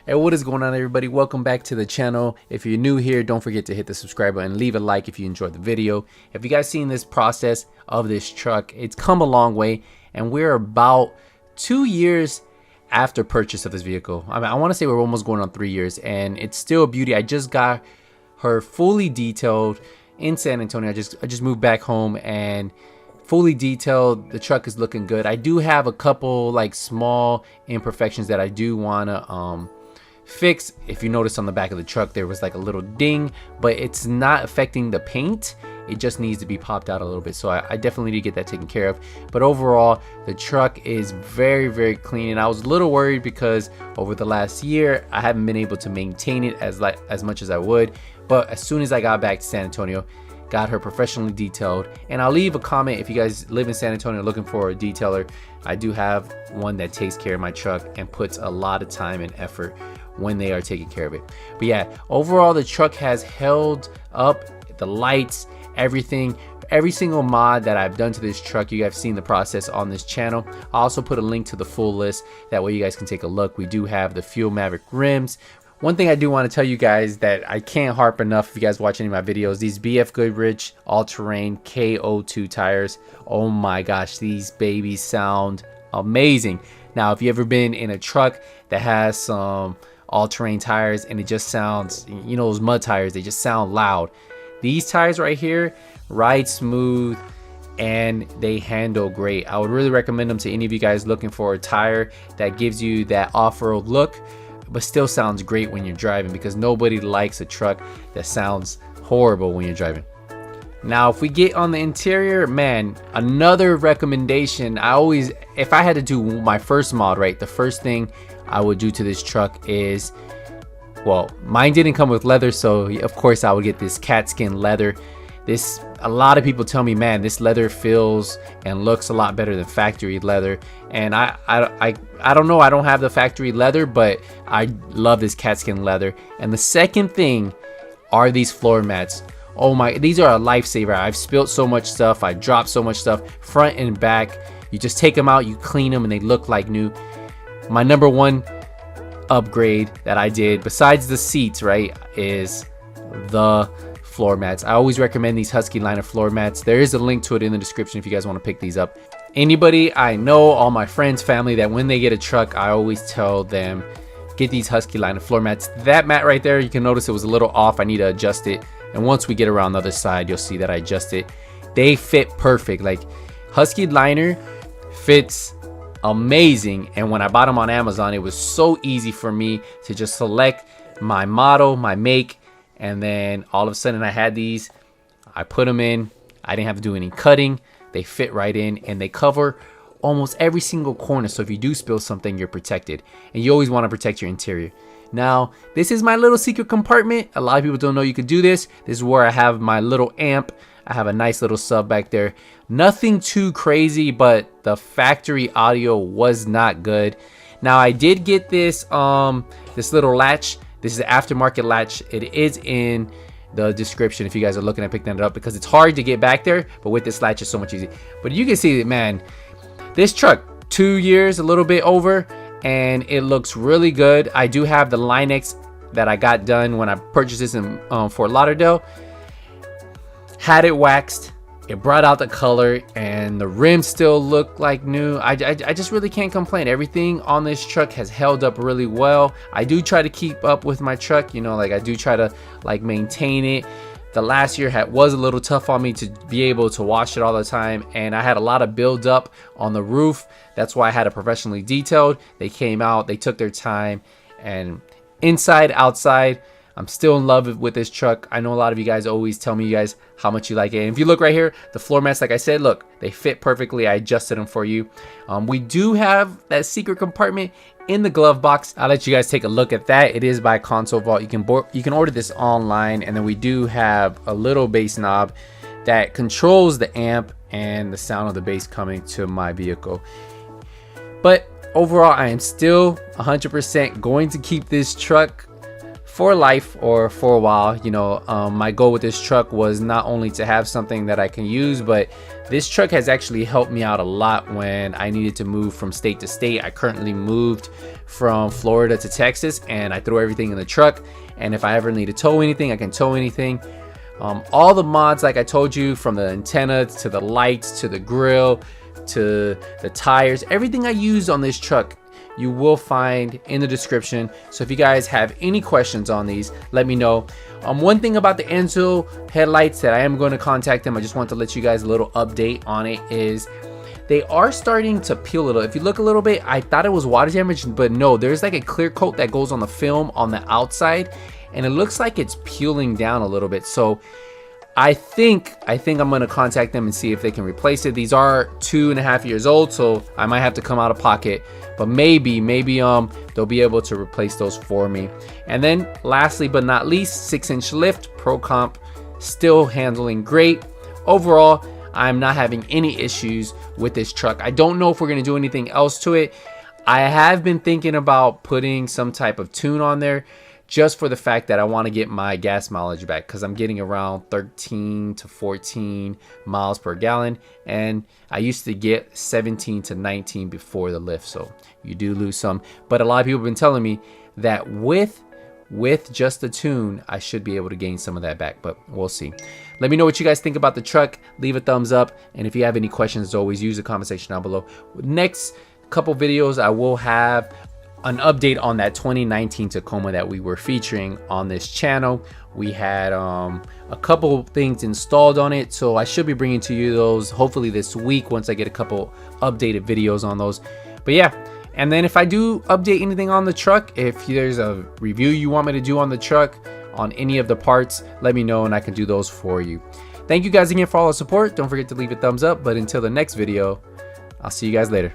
Hey, what is going on, everybody? Welcome back to the channel. If you're new here, don't forget to hit the subscribe button and leave a like if you enjoyed the video. If you guys seen this process of this truck, it's come a long way, and we're about 2 years after purchase of this vehicle. I mean, I want to say we're almost going on 3 years, and it's still a beauty. I just got her fully detailed in San Antonio. I just moved back home and fully detailed. The truck is looking good. I do have a couple like small imperfections that I do want to fix. If you notice on the back of the truck, there was like a little ding, but it's not affecting the paint. It just needs to be popped out a little bit, so I definitely need to get that taken care of. But overall, the truck is very clean, and I was a little worried because over the last year I haven't been able to maintain it as much as I would. But as soon as I got back to San Antonio, got her professionally detailed, and I'll leave a comment if you guys live in San Antonio looking for a detailer. I do have one that takes care of my truck and puts a lot of time and effort when they are taking care of it. But yeah, overall the truck has held up. The lights, everything, every single mod that I've done to this truck, you guys have seen the process on this channel. I also put a link to the full list, that way you guys can take a look. We do have the Fuel Maverick rims. One thing I do want to tell you guys that I can't harp enough if you guys watch any of my videos, these BF Goodrich all-terrain Ko2 tires, oh my gosh, these babies sound amazing. Now, if you ever been in a truck that has some all-terrain tires and it just sounds, you know, those mud tires, they just sound loud. These tires right here ride smooth and they handle great. I would really recommend them to any of you guys looking for a tire that gives you that off-road look but still sounds great when you're driving, because nobody likes a truck that sounds horrible when you're driving. Now, if we get on the interior, man, another recommendation. If I had to do my first mod, right, the first thing I would do to this truck is, well, mine didn't come with leather, so of course I would get this cat skin leather. A lot of people tell me, man, this leather feels and looks a lot better than factory leather, and I don't know, I don't have the factory leather, but I love this cat skin leather. And the second thing are these floor mats. Oh my, these are a lifesaver. I've spilled so much stuff, I dropped so much stuff front and back. You just take them out, you clean them, and they look like new. My number one upgrade that I did, besides the seats, right, is the floor mats. I always recommend these Husky line of floor mats. There is a link to it in the description if you guys want to pick these up. Anybody I know, all my friends, family, that when they get a truck, I always tell them, get these Husky line of floor mats. That mat right there, you can notice it was a little off. I need to adjust it, and once we get around the other side, you'll see that I adjust it. They fit perfect. Like, Husky liner fits amazing, and when I bought them on Amazon, it was so easy for me to just select my model, my make, and then all of a sudden I had these. I put them in. I didn't have to do any cutting. They fit right in, and they cover almost every single corner, so if you do spill something, you're protected. And you always want to protect your interior. Now, this is my little secret compartment. A lot of people don't know you could do this. This is where I have my little amp. I have a nice little sub back there. Nothing too crazy, but the factory audio was not good. Now, I did get this this little latch. This is the Aftermarket Latch. It is in the description if you guys are looking at picking it up, because it's hard to get back there, but with this latch it's so much easier. But you can see that, man, this truck, 2 years, a little bit over, and it looks really good. I do have the Line-X that I got done when I purchased this in Fort Lauderdale. Had it waxed, it brought out the color, and the rims still look like new. I just really can't complain. Everything on this truck has held up really well. I do try to keep up with my truck, you know, like I do try to like maintain it. The last year was a little tough on me to be able to wash it all the time, and I had a lot of build up on the roof. That's why I had it professionally detailed. They came out, they took their time, and inside, outside, I'm still in love with this truck. I know a lot of you guys always tell me how much you like it. And if you look right here, the floor mats, like I said, look, they fit perfectly. I adjusted them for you. We do have that secret compartment in the glove box. I'll let you guys take a look at that. It is by Console Vault. You can order this online, and then we do have a little bass knob that controls the amp and the sound of the bass coming to my vehicle. But overall, I am still 100% going to keep this truck for life or for a while. You know, my goal with this truck was not only to have something that I can use, but this truck has actually helped me out a lot when I needed to move from state to state. I currently moved from Florida to Texas, and I threw everything in the truck, and if I ever need to tow anything, I can tow anything. All the mods, like I told you, from the antenna to the lights to the grill to the tires, everything I used on this truck you will find in the description. So if you guys have any questions on these, let me know. One thing about the Anzo headlights that I am going to contact them, I just want to let you guys a little update on it, is they are starting to peel a little. If you look a little bit, I thought it was water damage, but no, there's like a clear coat that goes on the film on the outside, and it looks like it's peeling down a little bit. So I think I'm gonna contact them and see if they can replace it. These are 2.5 years old, so I might have to come out of pocket, but maybe they'll be able to replace those for me. And then lastly but not least, 6-inch lift, Pro Comp, still handling great. Overall, I'm not having any issues with this truck. I don't know if we're gonna do anything else to it. I have been thinking about putting some type of tune on there, just for the fact that I want to get my gas mileage back, because I'm getting around 13 to 14 miles per gallon, and I used to get 17 to 19 before the lift, so you do lose some. But a lot of people have been telling me that with just the tune, I should be able to gain some of that back, but we'll see. Let me know what you guys think about the truck. Leave a thumbs up, and if you have any questions, as always, use the comment section down below. Next couple videos, I will have an update on that 2019 Tacoma that we were featuring on this channel. We had a couple things installed on it, so I should be bringing to you those hopefully this week once I get a couple updated videos on those. But yeah, and then if I do update anything on the truck, if there's a review you want me to do on the truck on any of the parts, let me know and I can do those for you. Thank you guys again for all the support. Don't forget to leave a thumbs up, but until the next video, I'll see you guys later.